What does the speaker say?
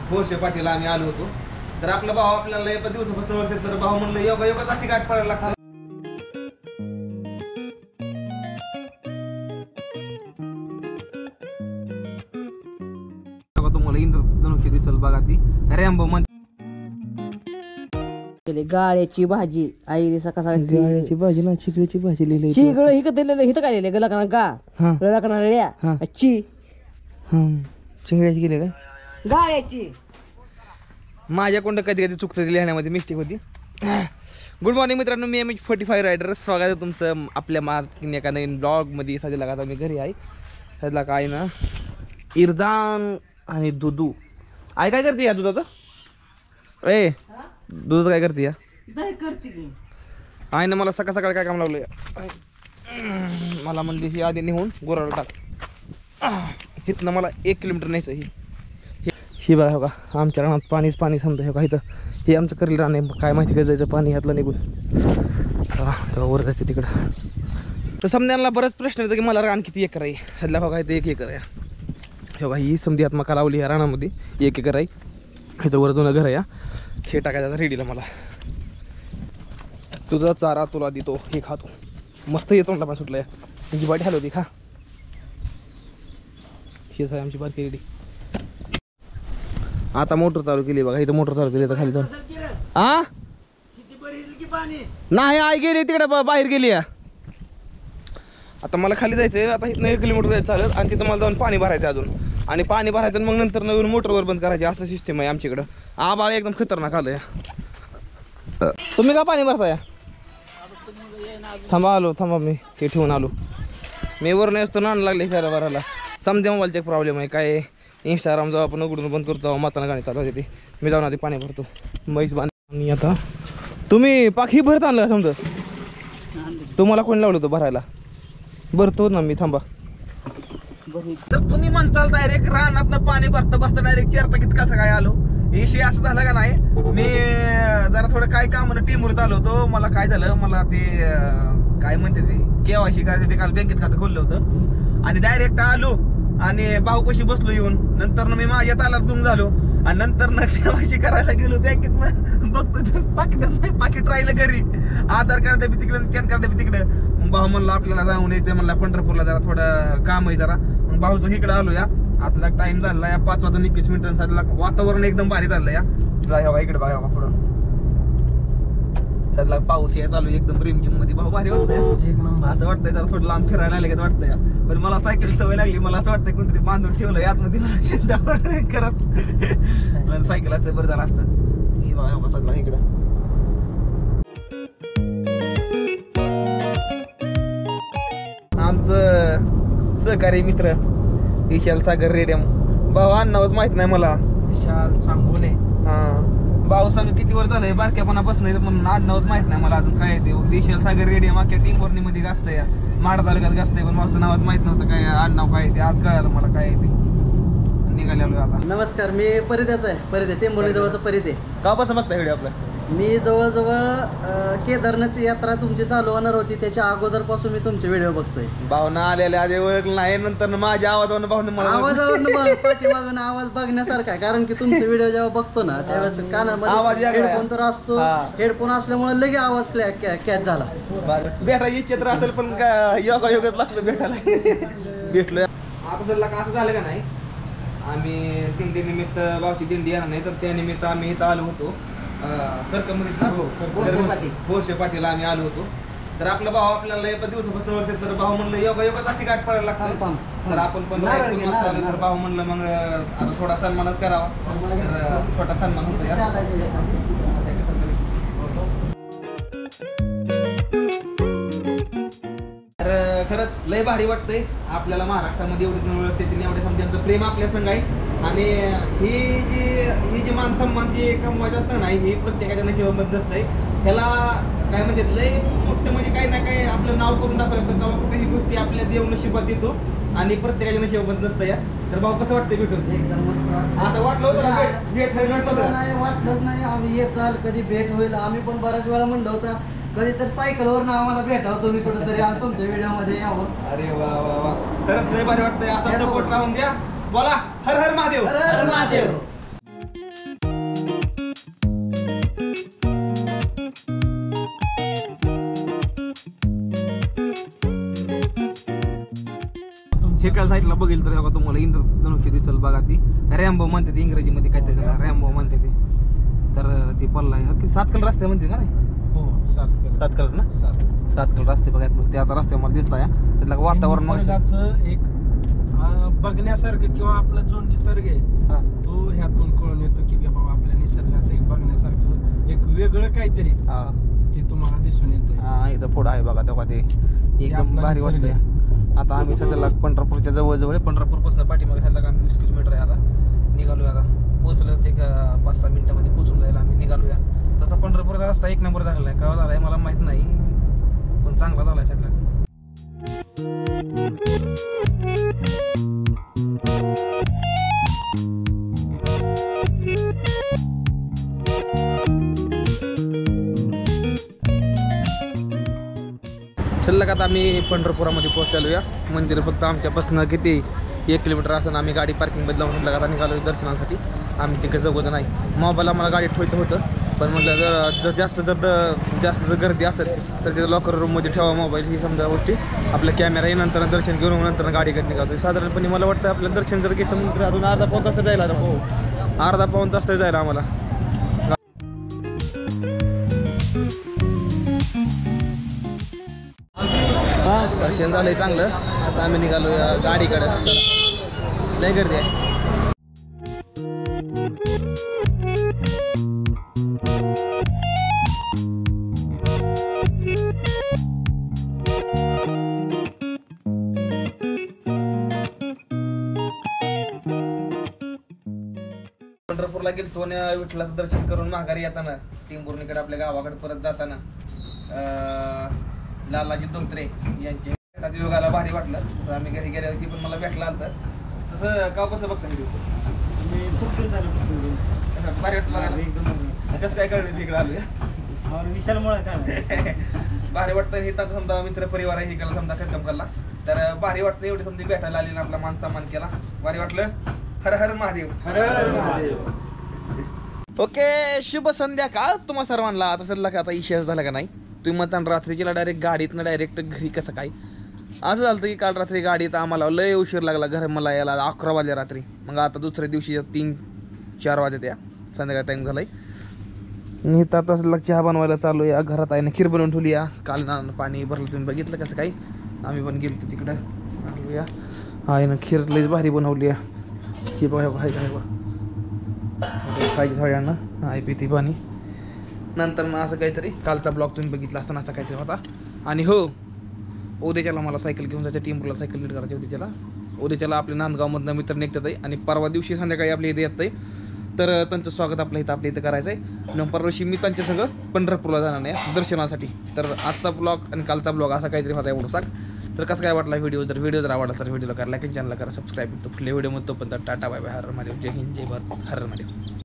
भोसे पाटील आम्ही आलो होतो. तर आपला भाऊ आपल्याला एका दिवसापासून ओळखते, तर भाऊ म्हणलं योगा योगाच अशी गाठ पडायला लागतात. तुम्हाला इंद्रधनुष्य दिसल बघा, ती रॅम्बो गाळ्याची भाजी आई सकाळ गाळ्याची भाजी ना चिकळीची भाजी लिहिली. चिगळ हिथं दिलेलं हिथं काय लिहिलं गला का ची चिंगड्याची गेली काय गाळ्याची. माझ्याकडून कधी कधी चुकतं लिहिण्यामध्ये मिस्टेक होती. गुड मॉर्निंग मित्रांनो, मी MH45 रायडर. स्वागत आहे तुमचं आपल्या मार्किंग एका नवीन ब्लॉगमध्ये. सध्याला का आता मी घरी आहे. सध्याला काय ना इरजान आणि दुधू आई काय करते या दुधाचं? ए दुधाचं काय करते या? आई ना मला सकाळ सकाळी काय काम लावलं, मला म्हणली ही आधी निघून गोराला टाक. इथनं मला 1 किलोमीटर न्यायचं. ही बघा हो का आमच्या रानात पाणीच पाणी समजा हो का. इथं हे आमचं करले रान आहे, काय माहिती काय जायचं पाणी ह्यातलं निघून. चला तेव्हा वर जायचं तिकडं. तर समजायला बरंच प्रश्न येतो की मला रान किती एकर आहे. सध्या बघा इथं 1 एकर आहे हो का. ही समधी हात मका लावली ह्या रानामध्ये 1 एकर आहे. इथं वर जुनं घर आहे. हे टाकायचं रेडीला मला. तुझा चारा तुला देतो हे खातो. मस्त येतो पण सुटलं तुझी बाटी हलवती खा. हेच आहे आमची बारकी रेडी. आता मोटर चालू केली बघा. इथं मोटर चालू केली तर खाली जाऊन नाही आई गेली तिकडे बाहेर गेली. आता मला खाली जायचंय. आता इथनं 1 किलोमीटर जायचं चालत आणि तिथं मला जाऊन पाणी भरायचं अजून. आणि पाणी भरायचं मग नंतर नवीन मोटरवर बंद करायची असं सिस्टम आहे आमच्याकडं. आबाळ एकदम खतरनाक आलंय. तुम्ही का पाणी भरताय? थांबा आलो थांबा मी हे ठेवून आलो. मी वर नाही असतो ना लागले फिरायला भरायला. समजा मोबाईलचा एक प्रॉब्लेम आहे. काय इंस्टाग्राम जेव्हा आपण उघडून बंद करतो माताना गाणी चालू होते. मी जाऊन आधी पाणी भरतो. म्हैस बांधणी आता तुम्ही पाखी भरत आणलं समजा. तुम्हाला कोणी लावलं होतं भरायला? भरतो ना मी थांबा. तर तुम्ही म्हणताल डायरेक्ट रानात पाणी भरता भरता डायरेक्ट चेरता किती कसं काय आलो. विषय असं झालं का नाही, मी जरा थोडं काय काम टीमवरत आलो होतो. मला काय झालं, मला ते काय म्हणते ते KYC करायचं ते काल बँकेत खातं खोललं होतं आणि डायरेक्ट आलो आणि भाऊपाशी बसलो येऊन. नंतर मी माझ्या तालात गुम झालो आणि नंतर KYC करायला गेलो बँकेत. बघतो पाकिट राहिलं घरी. आधार कार्ड बी तिकडे पॅन कार्ड बी तिकडे. मग भाऊ म्हणला आपल्याला जाऊन यायचं म्हणला पंढरपूरला जरा थोडं काम आहे जरा. मग भाऊचं इकडे आलो या. आता टाइम झाला या 5:21 मिनिटांसाठी. वातावरण एकदम भारी झालं या. जा इकडे बघा पुढं सध्या पाऊस या चालू एकदम रिमझिम मध्ये. भाऊ भारी वाटतंय असं वाटतंय जरा थोडं लांब फिरायला लागलं का वाटतंय. पण मला सायकल सवय लागली. मला असं वाटतंय कोणतरी बांधून ठेवलं आतमध्ये खरंच सायकल असतं बरं झालं असतं. हे बघा सगळं इकडं आमचं सहकारी मित्र विशाल सागर रेडियम. भाऊ आडनावच माहित नाही मला. विशाल सांगून भाऊ सांग किती वर झालंय बारक्यापणापासून म्हणून आडनावच माहित नाही मला अजून काय ते. विशाल सागर रेडियम अख्या टीम मध्ये गाजतंय या माडा तालुक्यात गाजतंय. पण माझं नावात माहित नव्हतं काय आडनाव काय ते. आज कळालं मला काय ते. निघालेलो आता. नमस्कार, मी परित्याचा आहे. परित्या टेंबोली जवळचा परित्या. गावापासून बघता व्हिडिओ आपला? मी जवळजवळ केदारनाथची यात्रा तुमची चालू होणार होती त्याच्या अगोदर पासून मी तुमचे व्हिडिओ बघतोय. भावना आलेल्या आधी ओळखलं नाही. नंतर माझ्या आवाजावरून भावना मला आवाजावरून पाठीमागून आवाज बघण्यासारखा आहे. कारण की तुमचे व्हिडिओ जेव्हा बघतो ना त्यावेळेस कानामध्ये हेडफोन तर असतो. हेडफोन असल्यामुळे लगे आवाज कॅच झाला. भेटायची इच्छा असेल पण काय योगायोगच लागतं भेटायला. भेटलोय आता सध्या असं झालं का नाही. आम्ही दिंडी निमित्त भावची दिंडी येणार नाही तर त्या निमित्त आम्ही इथं आलो होतो. भोसे पाटील आम्ही आलो होतो. तर आपला भाऊ आपल्याला एका दिवसापासून ओळखते, तर भाऊ म्हणलं योगा योगाच अशी गाठ पडायला लागतं. तर आपण पण तर भाऊ म्हणलं मग आता थोडा सन्मानच करावा. तर छोटा सन्मान होतो. तर खरंच लय भारी वाटतंय आपल्याला महाराष्ट्रामध्ये एवढे जण ओळखते तिने एवढे समजायचं प्रेम आपल्या संग आहे. आणि ही जी मान सन्मान जी कमवायचं असतं ना ही प्रत्येकाच्या नशिबामध्ये नसतंय. ह्याला काय म्हणजे लय मोठं म्हणजे काही ना काही आपलं नाव करून दाखवलं तर तेव्हा कुठे ही गोष्टी आपल्या देव नशिबात देतो आणि प्रत्येकाच्या नशिबामध्ये नसतं या. तर भाऊ कसं वाटतंय भेटून? एकदम मस्त. आता वाटलं होतं भेट नाही वाटलंच नाही. आम्ही येत चाल कधी भेट होईल. आम्ही पण बऱ्याच वेळा म्हणलं होतं कधी तर सायकलवर ना आम्हाला भेटावं तुम्ही कुठेतरी तुमच्या व्हिडिओ मध्ये यावं. अरे वा वा वा खरंच लय भारी वाटतंय. असा सपोर्ट राहून द्या. बोला हर हर महादेव. हर हर महादेव. बघेल तर बघा तुम्हाला इंद्रधनुष्य दिसल बघा. ती रॅम्बो म्हणते ती इंग्रजीमध्ये काय त्याला रॅम्बो म्हणते ते. तर ती पल्ला आहे 7 कलर रस्ते म्हणते का नाही? हो 7 कलर ना 7 कलर रस्ते बघा. ते आता रस्ते मला दिसला या त्यातलं वातावरण निसर्गाचं एक बघण्यासारखं किंवा आपला जो निसर्ग आहे तो ह्यातून कळून येतो की बाबा आपल्या निसर्गाचं एक बघण्यासारखं एक वेगळं काहीतरी ते तुम्हाला दिसून येते. इथं पुढं आहे बघा तेव्हा ते एकदम भारी वाटतंय. आता आम्ही सध्याला पंढरपूरच्या जवळ पंढरपूरपासून पाठीमागे झाला आम्ही 20 किलोमीटर आहे. आता निघालोय. आता पोहोचलं एक 5-6 मिनिटामध्ये पोहोचून जायला आम्ही निघालोया. तसा पंढरपूरचा रस्ता 1 नंबर झालेला आहे. केव्हा झालाय मला माहित नाही पण चांगला झालाय सध्या. शिल्लक आता आम्ही पंढरपुरामध्ये पोहोचलेलो या. मंदिर फक्त आमच्यापासून किती 1 किलोमीटर असं आम्ही गाडी पार्किंगमध्ये लावून शिल्लक आता निघालो दर्शनासाठी. आम्ही तिकडे जवळ नाही. मोबाईल आम्हाला गाडीत ठेवायचं होतं पण म्हटलं जर जास्त गर्दी असेल तर तिथं लॉकर रूममध्ये ठेवा मोबाईल. ही समजा गोष्टी आपल्या कॅमेरा ही नंतर दर्शन घेऊन नंतर गाडीकडे निघालो. साधारणपणे मला वाटतं आपलं दर्शन जर घेतलं तर अजून अर्धा-पाऊण तास जायला. हो अर्धा-पाऊण तास जायला आम्हाला. दर्शन झालंय चांगलं. आता आम्ही निघालो गाडीकडे. लय गर्दी आहे. पंढरपूरला गेलतो आणि विठ्ठलाचं दर्शन करून माघारी येताना टिंबुर्णीकडे आपल्या गावाकडे परत जाताना लालाजी धोत्रे यांचे योगाला भारी वाटलं. तर आम्ही घरी गेल्या होती पण मला भेटला आलं. तसं का कसं बघता मी भारी वाटलं बघायला. कसं काय कळलं तिकडे आलो विशाल भारी वाटतं. हे तर समजा मित्र परिवार आहे इकडे समजा खतम करला तर भारी वाटतं. एवढी समजा भेटायला आली ना आपला मान सन्मान केला. भारी वाटलं. हर हर महादेव. हर हर महादेव. ओके शुभ संध्याकाळ तुम्हा सर्वांना. आता सर का आता इशेष झाला का नाही तुम्ही म्हणता रात्रीला डायरेक्ट गाडीतनं डायरेक्ट घरी कसं काय असं झालं की काल रात्री गाडीत आम्हाला लय उशीर लागला. घर मला यायला 11 वाजले रात्री. मग आता दुसऱ्या दिवशी 3-4 वाजत या संध्याकाळ टाईम झालाय. मी तर आता चहा बनवायला चालू या. घरात आहे ना खीर बनवून ठेवली या. काल ना पाणी भरलं तुम्ही बघितलं कसं काय. आम्ही पण गेलो तिकडं आलो या. आहे ना खीर लईच भारी बनवली या. ची बघा खायचं थोड्यांना आहे पिती पाणी. नंतर मग असं काहीतरी कालचा ब्लॉग तुम्ही बघितला असताना असा काहीतरी होता. आणि हो उद्याच्याला मला सायकल घेऊन जायचं. टिंबूरला सायकल नीट करायची होती त्याला. उद्याच्याला आपल्या नांदगावमधनं मित्र निघतात आहे आणि परवा दिवशी संध्याकाळी आपल्या इथे येत आहे. तर त्यांचं स्वागत आपल्या इथं करायचं आहे. मग परवा दिवशी मी त्यांच्या सगळं पंढरपूरला जाणार नाही दर्शनासाठी. तर आजचा ब्लॉग आणि कालचा ब्लॉग असा काहीतरी होता एवढं सांग. तर कसं काय वाटला व्हिडिओ जर आवडला तर व्हिडिओला करा लाईक आणि चॅनलला करा सबस्क्राईब. तो पुढल्या व्हिडिओमध्ये तो पण टाटा बाय बाय. हर महादेव. जय हिंद जय भारत. हर महादेव.